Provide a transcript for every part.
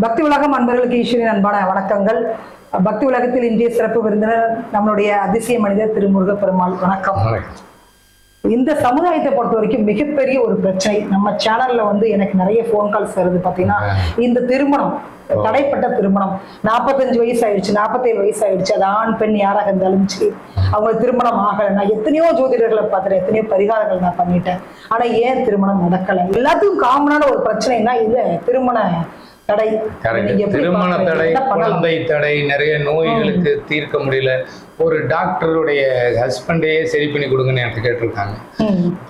பக்தி உலகம் அன்பர்களுக்கு ஈஸ்வரின் அன்பான வணக்கங்கள். பக்தி உலகத்தில் இன்றைய சிறப்பு விருந்தினர் நம்மளுடைய அதிசய மனிதர் திரு முருகப்பெருமாள். வணக்கம். இந்த சமுதாயத்தை பொறுத்த வரைக்கும் மிகப்பெரிய ஒரு பிரச்சனை. நம்ம சேனல்ல எனக்கு நிறைய போன் கால்ஸ் வருது. பாத்தீங்கன்னா இந்த திருமணம், தடைப்பட்ட திருமணம் 45 வயசு ஆயிடுச்சு, 47 வயசு ஆயிடுச்சு, அது ஆண் பெண் யாராக இருந்தாலும் சரி, அவங்க திருமணம் ஆகலை. நான் எத்தனையோ ஜோதிடர்களை பார்த்துட்டேன், எத்தனையோ பரிகாரங்கள் நான் பண்ணிட்டேன். ஆனா ஏன் திருமணம் நடக்கலை? எல்லாத்துக்கும் காமனான ஒரு பிரச்சனைனா இது திருமண தடை. திருமண தடை, குழந்தை தடை, நிறைய நோய்களுக்கு தீர்க்க முடியல. ஒரு டாக்டருடைய ஹஸ்பண்டையே சரி பண்ணி கொடுங்கன்னு எனக்கு கேட்டிருக்காங்க.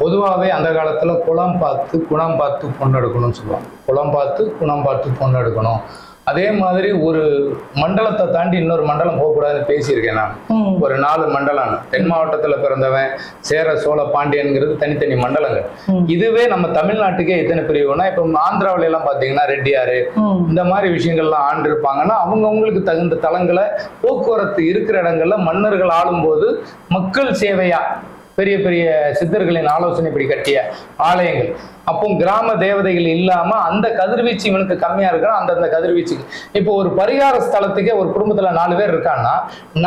பொதுவாகவே அந்த காலத்துல குலம் பார்த்து குணம் பார்த்து பொண்ணு எடுக்கணும்னு சொல்லுவாங்க. குலம் பார்த்து குணம் பார்த்து பொண்ணு எடுக்கணும். அதே மாதிரி ஒரு மண்டலத்தை தாண்டி இன்னொரு மண்டலம் போகக்கூடாதுன்னு பேசியிருக்கேன் நான். ஒரு 4 மண்டலம். தென் மாவட்டத்துல பிறந்தவன், சேர சோழ பாண்டியன்கிறது தனித்தனி மண்டலங்கள். இதுவே நம்ம தமிழ்நாட்டுக்கே எத்தனை பிரிவுனா, இப்ப ஆந்திராவில எல்லாம் பாத்தீங்கன்னா ரெட்டியாரு இந்த மாதிரி விஷயங்கள்லாம் ஆண்டு இருப்பாங்கன்னா அவங்களுக்கு தகுந்த தளங்களை போக்குவரத்து இருக்கிற இடங்கள்ல மன்னர்கள் ஆளும் போது மக்கள் சேவையா பெரிய பெரிய சித்தர்களின் ஆலோசனைப்படி கட்டிய ஆலயங்கள். அப்போ கிராம தேவதைகள் இல்லாம அந்த கதிர்வீச்சு இவனுக்கு கம்மியா இருக்கணும். அந்தந்த கதிர்வீச்சுக்கு இப்போ ஒரு பரிகார ஸ்தலத்துக்கே ஒரு குடும்பத்துல 4 பேர் இருக்கான்னா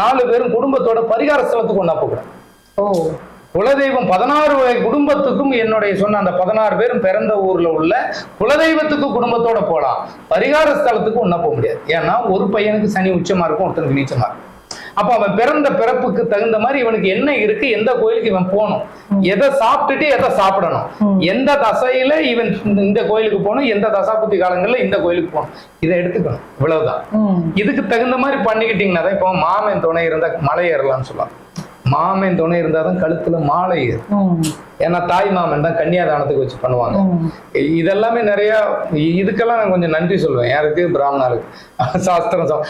4 பேரும் குடும்பத்தோட பரிகார ஸ்தலத்துக்கு ஒன்னா போகக்கூடாது. குலதெய்வம் 16 வகை குடும்பத்துக்கும் என்னுடைய சொன்ன அந்த 16 பேரும் பிறந்த ஊர்ல உள்ள குலதெய்வத்துக்கு குடும்பத்தோட போகலாம். பரிகார ஸ்தலத்துக்கு ஒன்னா போக முடியாது. ஏன்னா ஒரு பையனுக்கு சனி உச்சமா இருக்கும், ஒருத்தனுக்கு நீச்சமா இருக்கும். அப்ப அவன் பிறந்த பிறப்புக்கு தகுந்த மாதிரி இவனுக்கு என்ன இருக்கு, எந்த கோயிலுக்கு இவன் போகணும், எதை சாப்பிட்டுட்டு எதை சாப்பிடணும், எந்த தசையில இவன் இந்த கோயிலுக்கு போகணும், எந்த தசாபுத்தி காலங்கள்ல இந்த கோயிலுக்கு போகணும், இதை எடுத்துக்கணும். இவ்வளவுதான். இதுக்கு தகுந்த மாதிரி பண்ணிக்கிட்டீங்கன்னா தான் இப்போ மாமன் துணை இருந்தா மலை ஏறலாம்னு சொல்லலாம். மாமன் துணை இருந்தாதான் கழுத்துல மாலை ஏறும். ஏன்னா தாய் மாமன் தான் கன்னியாதானத்துக்கு வச்சு பண்ணுவாங்க. இதெல்லாமே நிறைய இதுக்கெல்லாம் நான் கொஞ்சம் நன்றி சொல்லுவேன். யாருக்கு? பிராமணருக்கு. சாஸ்திரம்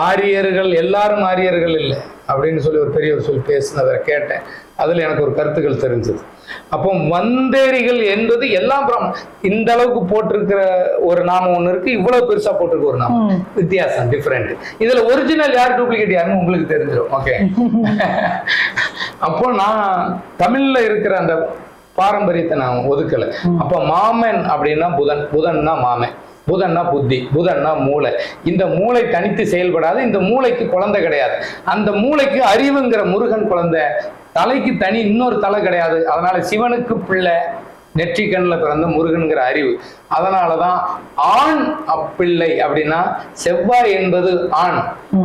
ஆரியர்கள் எல்லாரும் ஆரியர்கள் இல்லை அப்படின்னு சொல்லி ஒரு பெரியவர் சொல்லி பேசினதை கேட்டேன். அதுல எனக்கு ஒரு கருத்துக்கள் தெரிஞ்சது. அப்போ வந்தேரிகள் என்பது எல்லாம் இந்த அளவுக்கு போட்டிருக்கிற ஒரு நாமம் ஒண்ணு இருக்கு, இவ்வளவு பெருசா போட்டிருக்க ஒரு நாமம். வித்தியாசம், டிஃபரெண்ட். இதுல ஒரிஜினல் யார், டூப்ளிகேட் யாருன்னு உங்களுக்கு தெரிஞ்சிடும். ஓகே. அப்போ நான் தமிழ்ல இருக்கிற அந்த பாரம்பரியத்தை நான் ஒதுக்கல. அப்ப மாமன் அப்படின்னா புதன், புதன்னா மாமன், புதன்னா புத்தி, புதன்னா மூளை. இந்த மூளை தனித்து செயல்படாது. இந்த மூளைக்கு குழந்தை கிடையாது. அந்த மூளைக்கு அறிவுங்கிற முருகன் குழந்தை. தலைக்கு தனி இன்னொரு தலை கிடையாது. அதனால சிவனுக்கு பிள்ளை, நெற்றிக்கண்ணில் பிறந்த முருகன்கிற அறிவு. அதனாலதான் ஆண் அப்பிள்ளை அப்படின்னா, செவ்வாய் என்பது ஆண்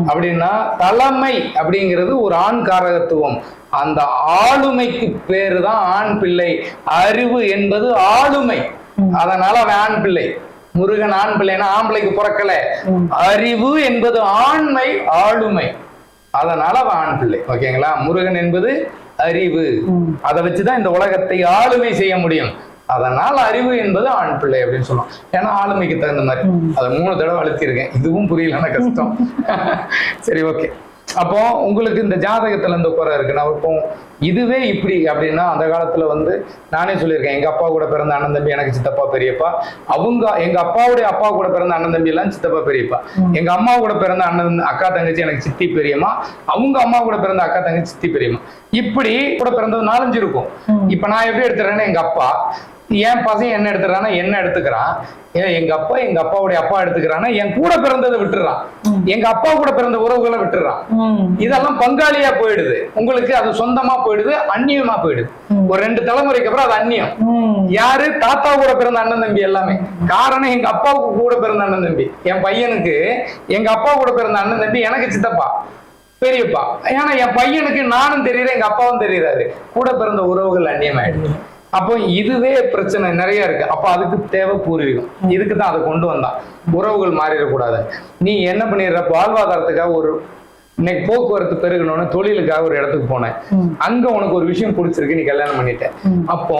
அப்படின்னா தலைமை அப்படிங்கிறது ஒரு ஆண் காரகத்துவம். அந்த ஆளுமைக்கு பேரு தான் ஆண் பிள்ளை. அறிவு என்பது ஆளுமை. அதனால அவன் ஆண் பிள்ளை. முருகன் ஆண் பிள்ளைன்னா ஆம்பளைக்கு பிறக்கல. அறிவு என்பது ஆண்மை, ஆளுமை. அதனால அவன் ஆண் பிள்ளை. ஓகேங்களா? முருகன் என்பது அறிவு. அதை வச்சுதான் இந்த உலகத்தை ஆளுமை செய்ய முடியும். அதனால அறிவு என்பது ஆண் பிள்ளை அப்படின்னு சொல்லுவோம். ஏன்னா ஆளுமைக்கு தகுந்த மாதிரி. அதை 3 தடவை அழுத்திருக்கேன். இதுவும் புரியலன்னா கஷ்டம். சரி, ஓகே. அப்போ உங்களுக்கு இந்த ஜாதகத்துல இந்த குறை இருக்கு. நான் இப்போ இதுவே இப்படி அப்படின்னா, அந்த காலத்துல நானே சொல்லியிருக்கேன், எங்க அப்பா கூட பிறந்த அண்ணன் தம்பி எனக்கு சித்தப்பா பெரியப்பா. எங்க அப்பாவுடைய அப்பா கூட பிறந்த அண்ணன் தம்பி எல்லாம் சித்தப்பா பெரியப்பா. எங்க அம்மா கூட பிறந்த அண்ணன் அக்கா தங்கச்சி எனக்கு சித்தி பெரியம்மா. அவங்க அம்மா கூட பிறந்த அக்கா தங்கச்சி சித்தி பெரியம்மா. இப்படி கூட பிறந்தது 4-5 இருக்கும். இப்ப நான் எப்படி எடுத்துறேன்னா, எங்க அப்பா என் பசங்க என்ன எடுத்துறான்னா என்ன எடுத்துக்கிறான். எங்க அப்பா எங்க அப்பாவுடைய அப்பா எடுத்துக்கிறான்னா என் கூட பிறந்ததை விட்டுறான். எங்க அப்பா கூட பிறந்த உறவுகளை விட்டுறான். இதெல்லாம் பங்காளியா போயிடுது. உங்களுக்கு அது சொந்தமா போயிடுது, அந்நியமா போயிடுது. ஒரு 2 தலைமுறைக்கு அப்புறம் அது அந்நியம். யாரு? தாத்தா கூட பிறந்த அண்ணன் தம்பி எல்லாமே. காரணம், எங்க அப்பாவுக்கு கூட பிறந்த அண்ணன் தம்பி. என் பையனுக்கு எங்க அப்பா கூட பிறந்த அண்ணன் தம்பி எனக்கு சித்தப்பா பெரியப்பா. ஏன்னா என் பையனுக்கு நானும் தெரியுறேன், எங்க அப்பாவும் தெரியுறாரு. கூட பிறந்த உறவுகள் அந்நியமாயிடுது. அப்போ இதுவே பிரச்சனை நிறைய இருக்கு. அப்ப அதுக்கு தேவை பூர்வீகம். இதுக்கு தான் அதை கொண்டு வந்தான். உறவுகள் மாறிடக்கூடாது. நீ என்ன பண்ணிடுற, வாழ்வாதாரத்துக்காக ஒரு இன்னைக்கு போக்குவரத்து பெருகணும்னு தொழிலுக்காக ஒரு இடத்துக்கு போனேன். அங்க உனக்கு ஒரு விஷயம் பிடிச்சிருக்கு, நீ கல்யாணம் பண்ணிட்ட. அப்போ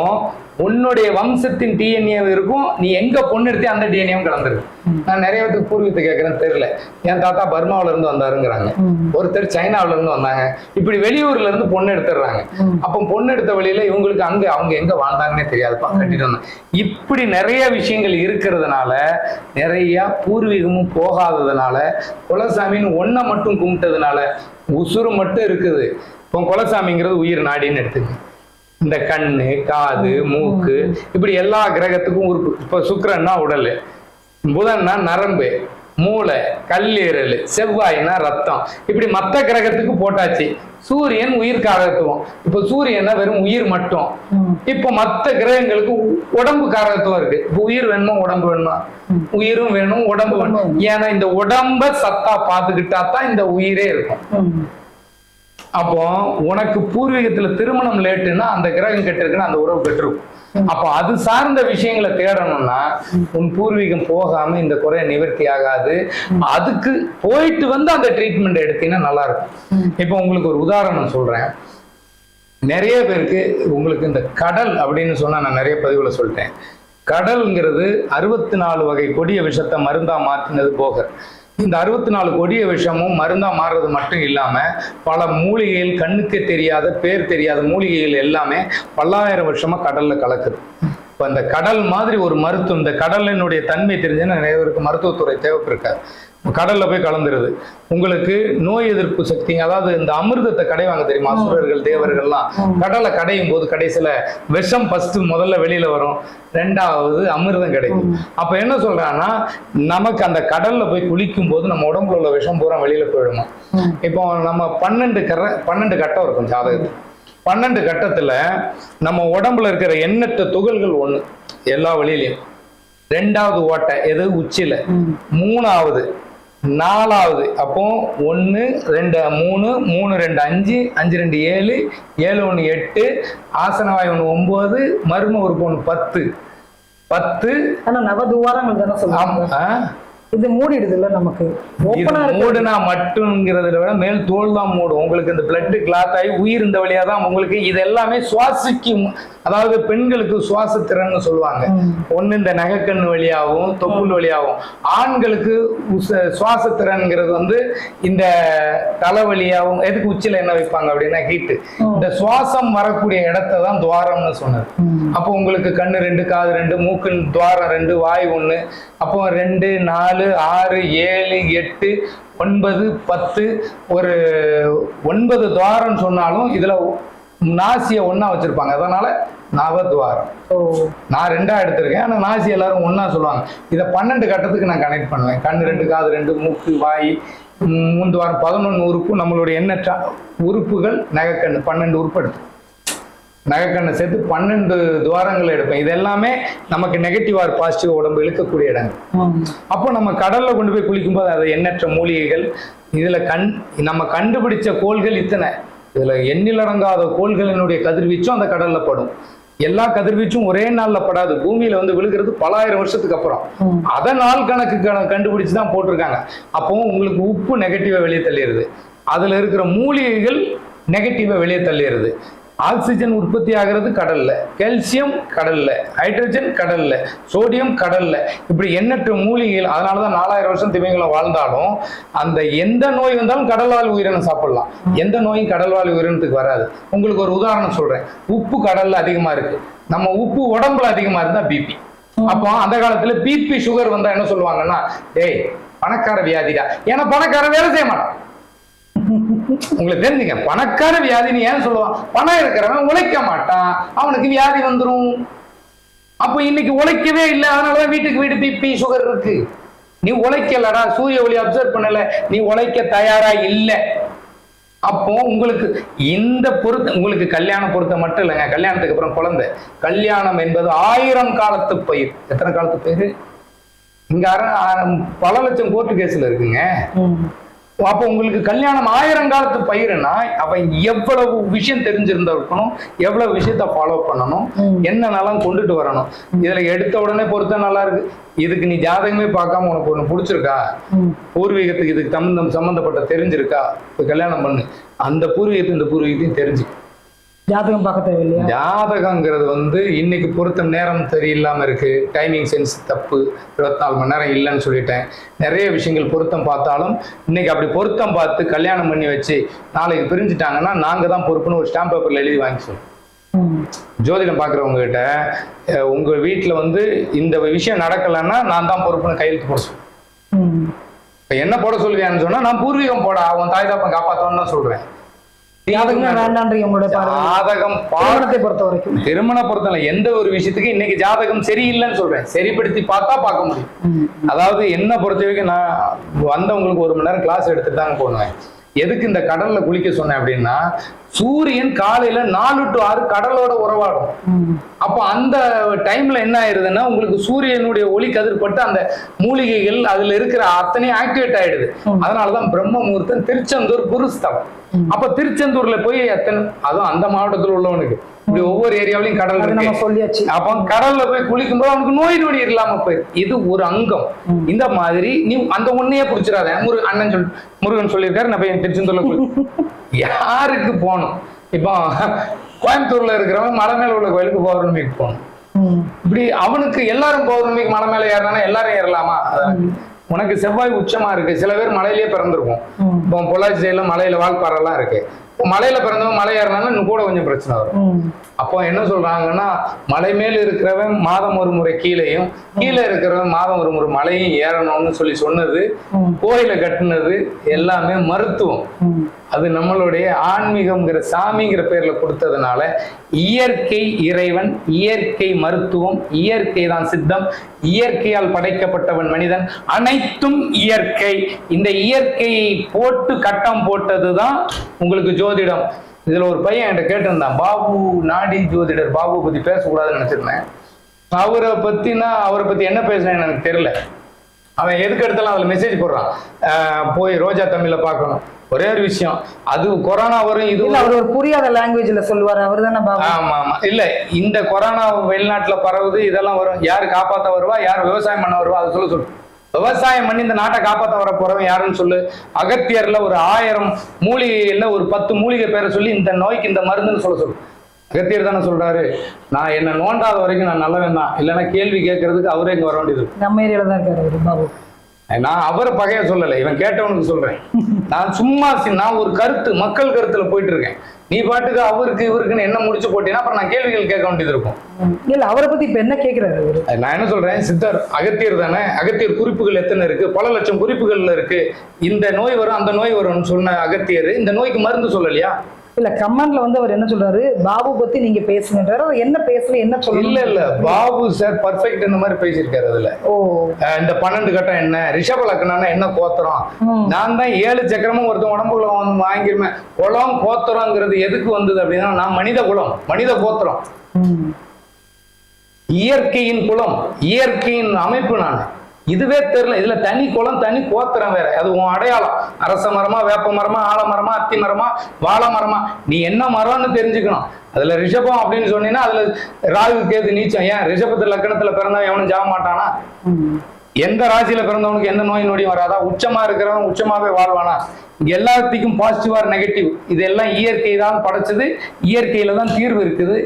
உன்னுடைய வம்சத்தின் டிஎன்ஏ இருக்கும். நீ எங்க பொண்ணு எடுத்தே அந்த டிஎன்ஏவும் கலந்துருக்கு. நான் நிறைய பேருக்கு பூர்வீகத்தை கேட்கறேன்னு தெரியல. என் தாத்தா பர்மாவில இருந்து வந்தாருங்கிறாங்க, ஒருத்தர் சைனாவில இருந்து வந்தாங்க. இப்படி வெளியூர்ல இருந்து பொண்ணு எடுத்துடுறாங்க. அப்போ பொண்ணு எடுத்த வழியில இவங்களுக்கு அவங்க எங்க வாழ்ந்தாங்கன்னே தெரியாதுப்பா, கட்டிட்டு வந்தாங்க. இப்படி நிறைய விஷயங்கள் இருக்கிறதுனால, நிறைய பூர்வீகமும் போகாததுனால, குலசாமின்னு ஒன்ன மட்டும் கும்பிட்டதுனால உசுறு மட்டும் இருக்குது. இப்போ குலசாமிங்கிறது உயிர் நாடின்னு எடுத்துங்க. இந்த கண்ணு, காது, மூக்கு, இப்படி எல்லா கிரகத்துக்கும் உறுப்பு. இப்ப சுக்கிரன்னா உடல், புதன்னா நரம்பு, மூளை, கல்லீரல், செவ்வாய்னா ரத்தம், இப்படி மத்த கிரகத்துக்கு போட்டாச்சு. சூரியன் உயிர் காரகத்துவம். இப்ப சூரியன்னா வெறும் உயிர் மட்டும். இப்ப மத்த கிரகங்களுக்கு உடம்பு காரகத்துவம் இருக்கு. இப்ப உயிர் வேணுமா உடம்பு வேணுமா? உயிரும் வேணும் உடம்பு வேணும். ஏன்னா இந்த உடம்ப சத்தா பாத்துக்கிட்டா தான் இந்த உயிரே இருக்கும். அப்போ உனக்கு பூர்வீகத்துல திருமணம் லேட்டுன்னா அந்த கிரகம் கெட்டிருக்குன்னா அந்த உறவு கெட்டிருக்கும். அப்போ அது சார்ந்த விஷயங்களை தேடணும்னா உன் பூர்வீகம் போகாம இந்த குறைய நிவர்த்தி ஆகாது. அதுக்கு போயிட்டு வந்து அந்த ட்ரீட்மெண்ட் எடுத்தீங்கன்னா நல்லா இருக்கும். இப்போ உங்களுக்கு ஒரு உதாரணம் சொல்றேன். நிறைய பேருக்கு உங்களுக்கு இந்த கடல் அப்படின்னு சொன்னா நான் நிறைய பதிவுல சொல்லிட்டேன். கடல்ங்கிறது 64 வகை கொடிய விஷத்தை மருந்தா மாற்றினது போக, இந்த 64 கொடிய விஷமும் மருந்தா மாறுறது மட்டும் இல்லாம பல மூலிகைகள், கண்ணுக்கு தெரியாத பேர் தெரியாத மூலிகைகள் எல்லாமே பல்லாயிரம் வருஷமா கடல்ல கலக்குது. இப்ப இந்த கடல் மாதிரி ஒரு மருத்துவம், இந்த கடலினுடைய தன்மை தெரிஞ்சுன்னா நிறைய பேருக்கு மருத்துவத்துறை தேவைப்பட்டிருக்காது. கடல்ல போய் கலந்துருது. உங்களுக்கு நோய் எதிர்ப்பு சக்தி, அதாவது இந்த அமிர்தத்தை கடைவாங்க தெரியுமா, அசுரர்கள் தேவர்கள்லாம் கடலை கடையும் போது கடைசியில விஷம் ஃபர்ஸ்ட் முதல்ல வெளியில வரும், ரெண்டாவது அமிர்தம் கிடைக்கும். அப்ப என்ன சொல்றாங்கன்னா, நமக்கு அந்த கடல்ல போய் குளிக்கும் போது நம்ம உடம்புல உள்ள விஷம் பூரா வெளியில போயிடுமா. இப்போ நம்ம 12 கட்டம் இருக்கும் ஜாதகத்துக்கு. 12 கட்டத்துல நம்ம உடம்புல இருக்கிற எண்ணற்ற துகள்கள் ஒண்ணு எல்லா வழியிலையும். 2வது ஓட்டை எது உச்சில, 3வது 4வது, அப்போ 1 2 3 3 2 5 5 2 7 7 1 8 ஆசனவாய் 1 9 மர்ம உறுப்பு 1 10. ஆனா நவதுவாரங்கள் தானே சொல்லுவாங்க. இது மூடிடுது இல்ல நமக்கு. மூடுனா மட்டும்ங்கிறத விட மேல் தோல் தான் மூடும். உங்களுக்கு இந்த பிளட் கிளாத் ஆகி உயிர் இந்த வழியா தான் உங்களுக்கு இது எல்லாமே சுவாசிக்கும். அதாவது பெண்களுக்கு சுவாச திறன்னு சொல்லுவாங்க. ஒண்ணு இந்த நகைக்கண்ணு வழியாகவும் தொப்புள் வழியாகவும். ஆண்களுக்கு சுவாச திறன்ங்கிறது வந்து இந்த தலை வழியாகவும். எதுக்கு உச்சில என்ன வைப்பாங்க அப்படின்னா ஹீட்டு. இந்த சுவாசம் வரக்கூடிய இடத்தை தான் துவாரம்னு சொன்னது. அப்போ உங்களுக்கு கண்ணு 2, காது 2, மூக்கு துவாரம் 2, வாய் 1. அப்போ 2 4 6 7 8 9 10 ஒரு 9 துவாரம் சொன்னாலும் இதுல நாசிய ஒன்னா வச்சிருப்பாங்க. அதனால நவதுவாரம். நான் 2ஆ எடுத்திருக்கேன். ஆனா நாசி எல்லாரும் ஒன்னா சொல்லுவாங்க. இதை 12 கட்டத்துக்கு நான் கனெக்ட் பண்ணுவேன். கண்ணு 2, காது 2, மூக்கு, வாய் 3 துவாரம், 11 உறுப்பு. நம்மளுடைய எண்ணற்ற உறுப்புகள் நகைக்கண்ணு 12 உறுப்பு எடுத்து நகைக்கண்ணை சேர்த்து 12 துவாரங்களை எடுப்பேன். இது எல்லாமே நமக்கு நெகட்டிவ் ஆர் பாசிட்டிவ் உடம்பு இழுக்கக்கூடிய இடங்கள். அப்போ நம்ம கடல்ல கொண்டு போய் குளிக்கும் போது அது எண்ணற்ற மூலிகைகள். இதுல நம்ம கண்டுபிடிச்ச கோள்கள் இத்தனை. இதுல எண்ணிலடங்காத கோள்களினுடைய கதிர்வீச்சும் அந்த கடல்ல படும். எல்லா கதிர்வீச்சும் ஒரே நாள்ல படாது. பூமியில வந்து விழுகிறது பல ஆயிரம் வருஷத்துக்கு அப்புறம். அதை நாள் கணக்கு கண்டுபிடிச்சுதான் போட்டிருக்காங்க. அப்போ உங்களுக்கு உப்பு நெகட்டிவா வெளியே தள்ளிடுது. அதுல இருக்கிற மூலிகைகள் நெகட்டிவா வெளியே தள்ளிடுது. ஆக்சிஜன் உற்பத்தி ஆகிறது கடல்ல, கால்சியம் கடல்ல, ஹைட்ரஜன் கடல்ல, சோடியம் கடல்ல, இப்படி எண்ணற்ற மூலிகைகள். அதனாலதான் 4000 வருஷம் திமிங்கலம் வாழ்ந்தாலும் அந்த எந்த நோய் வந்தாலும் கடல்வாழ் உயிரினம் சாப்பிடலாம். எந்த நோயும் கடல்வாழ் உயிரினத்துக்கு வராது. உங்களுக்கு ஒரு உதாரணம் சொல்றேன். உப்பு கடல்ல அதிகமா இருக்கு. நம்ம உப்பு உடம்புல அதிகமா இருந்தா பிபி. அப்போ அந்த காலத்துல பிபி சுகர் வந்தா என்ன சொல்லுவாங்கன்னா, டேய் பணக்கார வியாதிடா. ஏன்னா பணக்கார வேலை செய்ய மாட்டான். உங்களுக்கு தெரிஞ்சுங்க, பணக்கார வியாதின்னு ஏன் சொல்லுவான்? பணம் இருக்கிறவன் உழைக்க மாட்டான், அவனுக்கு வியாதி வந்துடும். அப்ப இன்னைக்கு உழைக்கவே இல்லை, அதனாலதான் வீட்டுக்கு வீடு பிபி சுகர் இருக்கு. நீ உழைக்கலடா, சூரிய ஒளி அப்சர்வ் பண்ணல, நீ உழைக்க தயாரா இல்லை. அப்போ உங்களுக்கு இந்த பொருத்தம், உங்களுக்கு கல்யாண பொருத்தம் மட்டும் இல்லைங்க, கல்யாணத்துக்கு அப்புறம் குழந்தை. கல்யாணம் என்பது 1000 காலத்து பயிர். எத்தனை காலத்து பயிர்? இங்க பல லட்சம் கோர்ட்டு கேஸ்ல இருக்குங்க. அப்போ உங்களுக்கு கல்யாணம் 1000 காலத்து பயிருன்னா அவன் எவ்வளவு விஷயம் தெரிஞ்சிருந்தா இருக்கணும், எவ்வளவு விஷயத்த ஃபாலோ பண்ணணும், என்னென்னலாம் கொண்டுட்டு வரணும். இதுல எடுத்த உடனே பொறுத்த நல்லா இருக்கு, இதுக்கு நீ ஜாதகமே பார்க்காம உனக்கு ஒண்ணு பிடிச்சிருக்கா, பூர்வீகத்துக்கு இதுக்கு சம்பந்தப்பட்ட தெரிஞ்சிருக்கா, இப்போ கல்யாணம் பண்ணு. அந்த பூர்வீகத்தையும் இந்த பூர்வீகத்தையும் தெரிஞ்சு ஜாதகம் பார்க்க தேவையில்லையா? ஜாதகங்கிறது வந்து இன்னைக்கு பொருத்தம் நேரம் சரியில்லாம இருக்கு, டைமிங் சென்ஸ் தப்பு, 24 மணி நேரம் இல்லைன்னு சொல்லிட்டேன். நிறைய விஷயங்கள் பொருத்தம் பார்த்தாலும் இன்னைக்கு அப்படி பொருத்தம் பார்த்து கல்யாணம் பண்ணி வச்சு நாளைக்கு பிரிஞ்சுட்டாங்கன்னா நாங்க தான் பொறுப்புன்னு ஒரு ஸ்டாம்ப் பேப்பர்ல எழுதி வாங்கி சொல்லுவோம். ஜோதிடம் பாக்குறவங்க கிட்ட உங்க வீட்டுல வந்து இந்த விஷயம் நடக்கலைன்னா நான் தான் பொறுப்புன்னு கையெழுத்து போட சொல்லுவேன். என்ன போட சொல்லுவேன்னு சொன்னா, நான் பூர்வீகம் போட அவன் தாய் தாப்பன் காப்பாத்தோன்னு தான் சொல்றேன். ஜாதகமே வேண்டான்றீங்க உங்களுடைய பார்வை. ஜாதகம் திருமணத்தை பொறுத்த வரைக்கும் திருமண பொறுத்தல எந்த ஒரு விஷயத்துக்கு இன்னைக்கு ஜாதகம் சரியில்லைன்னு சொல்றேன், சரிப்படுத்தி பார்த்தா பார்க்க முடியும். அதாவது என்ன பொறுத்த வரைக்கும் நான் வந்தவங்களுக்கு 1 மணி நேரம் கிளாஸ் எடுத்துட்டு தாங்க போனேன். எதுக்கு இந்த கடல்ல குளிக்க சொன்னேன் அப்படின்னா, சூரியன் காலையில 4 to 6 கடலோட உறவாடும். அப்போ அந்த டைம்ல என்ன ஆயிருதுன்னா, உங்களுக்கு சூரியனுடைய ஒளி கதிர்பட்டு அந்த மூலிகைகள் அதுல இருக்கிற அத்தனையும் ஆக்டிவேட் ஆயிடுது. அதனாலதான் பிரம்ம முகூர்த்தம் திருச்செந்தூர் குருஸ்தலம். அப்ப திருச்செந்தூர்ல போய் அதுவும் அந்த மாவட்டத்தில் உள்ளவனுக்கு இப்படி ஒவ்வொரு ஏரியாவிலையும் கடல் இருக்கு. அப்ப கடல்ல போய் குளிக்கும்போது அவனுக்கு நோய் நொடி இல்லாம போயிரு. இது ஒரு அங்கம். இந்த மாதிரி நீ அந்த ஒன்னையே புடிச்சிடாத. அண்ணன் முருகன் சொல்லியிருக்காரு, நான் போய் திருச்செந்தூர்ல யாருக்கு போகணும்? இப்போ கோயம்புத்தூர்ல இருக்கிறவன் மலை மேல உள்ள கோயிலுக்கு பௌர்ணமிக்கு போகணும். இப்படி அவனுக்கு எல்லாரும் பௌர்ணமிக்கு மலை மேல ஏறினா எல்லாரும் ஏறலாமா? உனக்கு செவ்வாய் உச்சமா இருக்கு. சில பேர் மலையிலேயே பிறந்திருக்கும். இப்போ பொள்ளாச்சி சைடுல மலையில வால்பாறைலாம் இருக்கு. மலையில பிறந்தவன் மலை ஏறினாலும் இன்னும் கூட கொஞ்சம் பிரச்சனை வரும். அப்போ என்ன சொல்றாங்கன்னா, மலை மேல இருக்கிறவன் மாதம் ஒரு முறை கீழையும், கீழே இருக்கிறவன் மாதம் ஒரு முறை மலையும் ஏறணும்னு சொன்னது, கோயிலை கட்டுனது எல்லாமே மருத்துவம். அது நம்மளுடைய ஆன்மீகம்ங்கிற சாமிங்கிற பேர்ல கொடுத்ததுனால இயற்கை இறைவன், இயற்கை மருத்துவம், இயற்கை தான் சித்தம், இயற்கையால் படைக்கப்பட்டவன் மனிதன், அனைத்தும் இயற்கை. இந்த இயற்கையை போட்டு கட்டம் போட்டதுதான் உங்களுக்கு ஜோதிடம். இதுல ஒரு பையன் என்கிட்ட கேட்டிருந்தான், பாபு நாடி ஜோதிடர் பாபு பத்தி பேசக்கூடாதுன்னு நினைச்சிருந்தேன். அவரை பத்தி என்ன பேசுறேன்னு எனக்கு தெரியல. அவன் எதுக்கு எடுத்தாலும் அதுல மெசேஜ் போடுறான், போய் ரோஜா தமிழ்ல பார்க்கணும். ஒரே ஒரு விஷயம், அது கொரோனா வரும், இது அவர் ஒரு புரியாத லாங்குவேஜ்ல சொல்லுவாரு. அவர் தானே பாபு? ஆமா ஆமா. இல்ல, இந்த கொரோனா வெளிநாட்டுல பரவுது, இதெல்லாம் வரும். யாரு காப்பாத்த வருவா, யாரு விவசாயம் பண்ண வருவா, அதை சொல்லு. விவசாயம் பண்ணி இந்த நாட்டை காப்பாற்ற வர போறவன் யாருன்னு சொல்லு. அகத்தியர்ல ஒரு 1000 மூலிகைகள்ல ஒரு 10 மூலிகை பேரை சொல்லி இந்த நோய்க்கு இந்த மருந்துன்னு சொல்லு. அகத்தியர் தானே சொல்றாரு, நான் என்ன நோண்டாத வரைக்கும் நான் நல்லவன் தான், இல்லைன்னா கேள்வி கேட்கறதுக்கு அவரே இங்க வர வேண்டியது. நம்ம ஏரியால தான் இருக்காரு பாபு. நான் அவரை பகைய சொல்லலை, இவன் கேட்டவனுக்கு சொல்றேன். நான் சும்மா நான் ஒரு கருத்து, மக்கள் கருத்துல போயிட்டு இருக்கேன். நீ பாட்டுக்கு அவருக்கு இவருக்குன்னு என்ன முடிச்சு போட்டீங்கன்னா அப்புறம் நான் கேள்விகள் கேட்க வேண்டியது இருக்கும். இல்ல, அவரை பத்தி இப்ப என்ன கேட்கிறாரு? நான் என்ன சொல்றேன், சித்தர் அகத்தியர் தானே, அகத்தியர் குறிப்புகள் எத்தனை இருக்கு, பல லட்சம் குறிப்புகள்ல இருக்கு. இந்த நோய் வரும் அந்த நோய் வரும்னு சொன்ன அகத்தியர் இந்த நோய்க்கு மருந்து சொல்லலையா? இல்ல, கமெண்ட்ல அவர் என்ன சொல்றாரு, பாபு பத்தி நீங்க பேசுங்கன்றாரு. என்ன பேசல, என்ன சொல்ல? இல்ல பாபு சார் பர்ஃபெக்ட் இந்த மாதிரி பேசியிருக்காரு. அதுல இந்த 12 கட்டம் என்ன, ரிஷப லக்னம்னா என்ன கோத்திரம், நான் தான் 7 சக்கரமும் ஒருத்தன் உடம்புக்குள்ள வாங்கிருமே. குலம் கோத்திரங்கிறது எதுக்கு வந்தது அப்படின்னா, நான் மனித குலம், மனித கோத்திரம், இயற்கையின் குலம், இயற்கையின் அமைப்பு. நான் இதுவே தெரியல. இதுல தனி குளம் தனி கோத்திரம் வேற. அது உன் அடையாளம். அரச மரமா, வேப்ப மரமா, ஆலமரமா, அத்தி மரமா, வாழை மரமா, நீ என்ன மரம்னு தெரிஞ்சுக்கணும். அதுல ரிஷபம் அப்படின்னு சொன்னீங்கன்னா அதுல ராகு கேது நீச்சம். ஏன் ரிஷபத்து லக்கணத்துல பிறந்தவன் எவனும் ஜாக மாட்டானா? எந்த ராசியில பிறந்தவனுக்கு எந்த நோய் நொடியும் வராதா? உச்சமா இருக்கிறவன் உச்சமாவே வாழ்வானா? இங்க எல்லாத்துக்கும் பாசிட்டிவ் ஆர் நெகட்டிவ். இதெல்லாம் இயற்கை தான் படைச்சது, இயற்கையில தான் தீர்வு இருக்குது.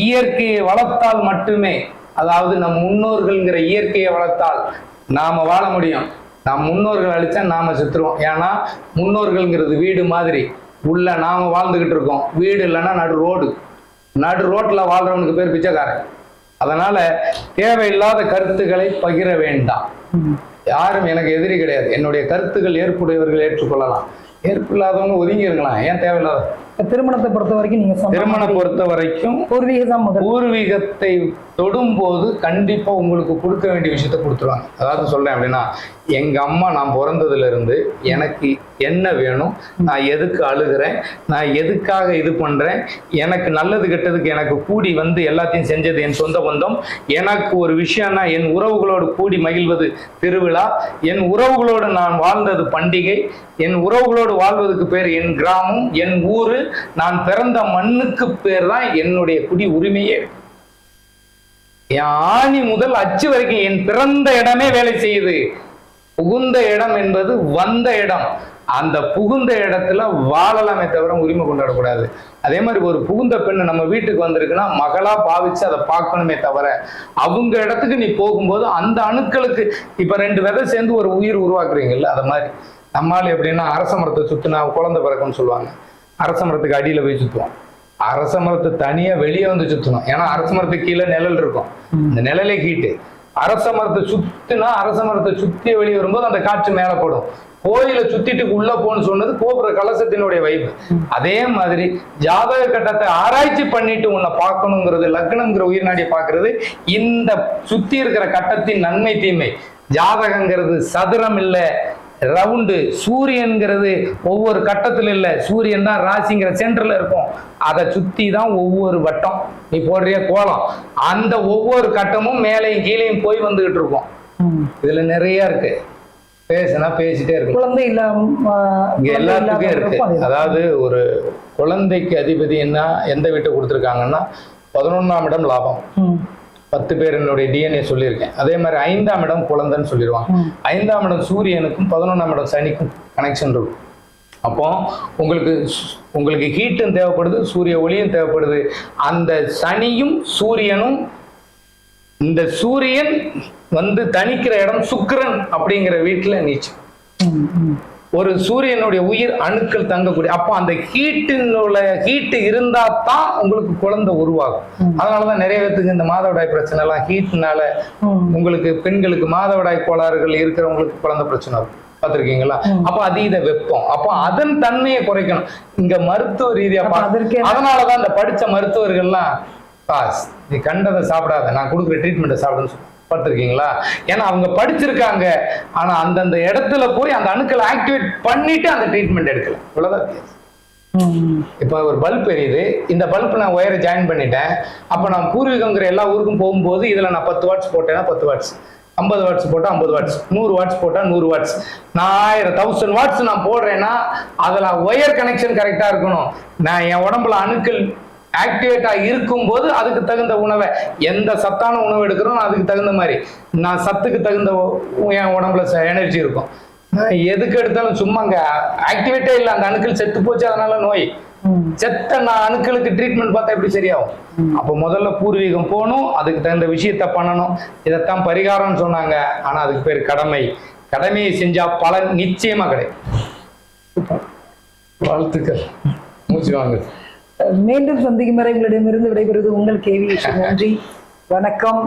இயற்கையை வளர்த்தால் மட்டுமே, அதாவது நம் முன்னோர்கள்ங்கிற இயற்கையை வளர்த்தால் நாம வாழ முடியும். நாம் முன்னோர்கள் அழிச்சா நாம செத்துருவோம். ஏன்னா முன்னோர்கள்ங்கிறது வீடு மாதிரி உள்ள நாம வாழ்ந்துகிட்டு இருக்கோம். வீடு இல்லைன்னா நடு ரோட்ல வாழ்றவனுக்கு பேர் பிச்சைக்காரன். அதனால தேவையில்லாத கருத்துக்களை பகிர வேண்டாம். யாரும் எனக்கு எதிரி கிடையாது. என்னுடைய கருத்துக்கள் ஏற்புடையவர்கள் ஏற்றுக்கொள்ளலாம், ஏற்பில்லாதவங்க ஒதுங்கி இருக்கலாம். ஏன் தேவையில்லாத? திருமணத்தை பொறுத்த வரைக்கும் நீங்க திருமணம் பொறுத்த வரைக்கும் பூர்வீகத்தை தொடும்போது கண்டிப்பா உங்களுக்கு கொடுக்க வேண்டிய விஷயத்த கொடுத்துருவாங்க. அதாவது சொல்றேன் அப்படின்னா, எங்க அம்மா நான் பிறந்ததுல இருந்து எனக்கு என்ன வேணும், நான் எதுக்கு அழுகிறேன், நான் எதுக்காக இது பண்றேன், எனக்கு நல்லது கெட்டதுக்கு எனக்கு கூடி வந்து எல்லாத்தையும் செஞ்சது என் சொந்த பந்தம். எனக்கு ஒரு விஷயம்னா என் உறவுகளோடு கூடி மகிழ்வது திருவிழா, என் உறவுகளோடு நான் வாழ்ந்தது பண்டிகை, என் உறவுகளோடு வாழ்வதற்கு பேர் என் கிராமம், என் ஊரு, நான் பிறந்த மண்ணுக்கு பேர் தான் என்னுடைய குடி உரிமையே. என் ஆணி முதல் அச்சு வரைக்கும் என் பிறந்த இடமே வேலை செய்யுது. புகுந்த இடம் என்பது வந்த இடம். அந்த புகுந்த இடத்துல வாழலாமே தவிர உரிமை கொண்டாடக்கூடாது. அதே மாதிரி ஒரு புகுந்த பெண்ணு நம்ம வீட்டுக்கு வந்திருக்குன்னா மகளா பாவிச்சு அதை பார்க்கணுமே தவிர, அவங்க இடத்துக்கு நீ போகும்போது அந்த அணுக்களுக்கு இப்ப 2 விதை சேர்ந்து ஒரு உயிர் உருவாக்குறீங்கல்ல, அது மாதிரி நம்மால் எப்படின்னா அரச மரத்தை சுத்தினா குழந்தை பிறக்கும்னு சொல்லுவாங்க. அரச மரத்துக்கு அடியில போய் சுத்துவோம். அரச மரத்தை தனியா வெளியே வந்து சுத்தணும். ஏன்னா அரச மரத்துக்கு கீழே நிழல் இருக்கும். இந்த நிழலை கீட்டு அரச மரத்தை சுத்தினா அரச மரத்தை சுத்தி வெளியே வரும்போது அந்த காற்று மேலப்படும். கோயிலை சுத்திட்டு உள்ள போன்னு சொன்னது கோபுர கலசத்தினுடைய வைப்பு. அதே மாதிரி ஜாதக கட்டத்தை ஆராய்ச்சி பண்ணிட்டு உன்னை பார்க்கணுங்கிறது, லக்னம்ங்கிற உயிர்நாடியை பார்க்கறது, இந்த சுத்தி இருக்கிற கட்டத்தின் நன்மை தீமை. ஜாதகங்கிறது சதுரம் இல்லை, ரவுண்டு. சூரியன்கிறது ஒவ்வொரு கட்டத்துல இல்ல, சூரியன் தான் ராசிங்கிற சென்டர்ல இருக்கும். அதை சுத்தி தான் ஒவ்வொரு வட்டம். நீ போடுறிய கோலம், அந்த ஒவ்வொரு கட்டமும் மேலையும் கீழையும் போய் வந்துகிட்டு இருக்கும். இதுல நிறைய இருக்கு, பேசினா பேசிட்டே இருக்கு. குழந்தை எல்லாத்துக்கும் இருக்கு. அதாவது ஒரு குழந்தைக்கு அதிபதி என்ன எந்த வீட்டை கொடுத்துருக்காங்கன்னா 11ஆம் இடம் லாபம். 10 பேர் என்னுடைய டிஎன்ஏ சொல்லியிருக்கேன். அதே மாதிரி 5ஆம் இடம் குழந்தைன்னு சொல்லிடுவாங்க. 5ஆம் இடம் சூரியனுக்கும் 11ஆம் இடம் சனிக்கும் கனெக்ஷன் இருக்கும். அப்போ உங்களுக்கு ஹீட்டும் தேவைப்படுது, சூரிய ஒளியும் தேவைப்படுது. அந்த சனியும் சூரியனும், இந்த சூரியன் தனிக்கிற இடம் சுக்கிரன் அப்படிங்கிற வீட்டுல நீச்சு. ஒரு சூரியனுடைய உயிர் அணுக்கள் தங்கக்கூடிய, அப்போ அந்த ஹீட்டு இருந்தா தான் உங்களுக்கு குழந்தை உருவாகும். அதனாலதான் நிறைய பேருக்கு இந்த மாதவிடாய் பிரச்சனை எல்லாம் ஹீட்னால, உங்களுக்கு பெண்களுக்கு மாதவிடாய் கோளாறுகள் இருக்கிறவங்களுக்கு குழந்தை பிரச்சனை இருக்கும். பார்த்திருக்கீங்களா? அப்ப அதீத வெப்பம், அப்போ அதன் தன்மையை குறைக்கணும். இங்க மருத்துவ ரீதியா அதனாலதான் இந்த படிச்ச மருத்துவர்கள்லாம் நீ கண்டதை சாப்பிடாத, நான் கொடுக்குற ட்ரீட்மெண்ட்டை சாப்பிடுன்னு சொல்லுவேன். பார்த்துருக்கீங்களா? ஏன்னா அவங்க படிச்சிருக்காங்க, ஆனா அந்தந்த இடத்துல போய் அந்த அணுக்களை ஆக்டிவேட் பண்ணிட்டு அந்த ட்ரீட்மெண்ட் எடுக்கல. இவ்வளவுதான் வித்தியாசம். இப்ப ஒரு பல்ப் எரியுது, இந்த பல்ப் நான் ஒயரை ஜாயின் பண்ணிட்டேன். அப்ப நான் பூர்வீகங்கிற எல்லா ஊருக்கும் போகும்போது இதுல நான் 10 வாட்ஸ் போட்டேன்னா 10 வாட்ஸ், 50 வாட்ஸ் போட்டா 50 வாட்ஸ், 100 வாட்ஸ் போட்டா 100 வாட்ஸ், நான் 1000 வாட்ஸ் நான் போடுறேன்னா அதுல ஒயர் கனெக்ஷன் கரெக்டா இருக்கணும். நான் என் உடம்புல அணுக்கள் ஆக்டிவேட்டா இருக்கும் போது அதுக்கு தகுந்த உணவை, எந்த சத்தான உணவு எடுக்கிறோம் அதுக்கு தகுந்த மாதிரி நான் சத்துக்கு தகுந்த என் உடம்புல எனர்ஜி இருக்கும். நான் எதுக்கு எடுத்தாலும் சும்மா அங்க ஆக்டிவேட்டே இல்லை, அந்த அணுக்கள் செத்து போச்சு, அதனால நோய். செத்த நான் அணுக்களுக்கு ட்ரீட்மெண்ட் பார்த்தா எப்படி சரியாகும்? அப்ப முதல்ல பூர்வீகம் போகணும், அதுக்கு தகுந்த விஷயத்த பண்ணணும். இதைத்தான் பரிகாரம்னு சொன்னாங்க. ஆனா அதுக்கு பேர் கடமை. கடமையை செஞ்சா பலன் நிச்சயமா கிடைக்கும். வாழ்த்துக்கள். மூச்சு வாங்க. மீண்டும் சந்திக்கும் வரை உங்களிடமிருந்து விடைபெறுவது உங்கள் கேவி. நன்றி, வணக்கம்.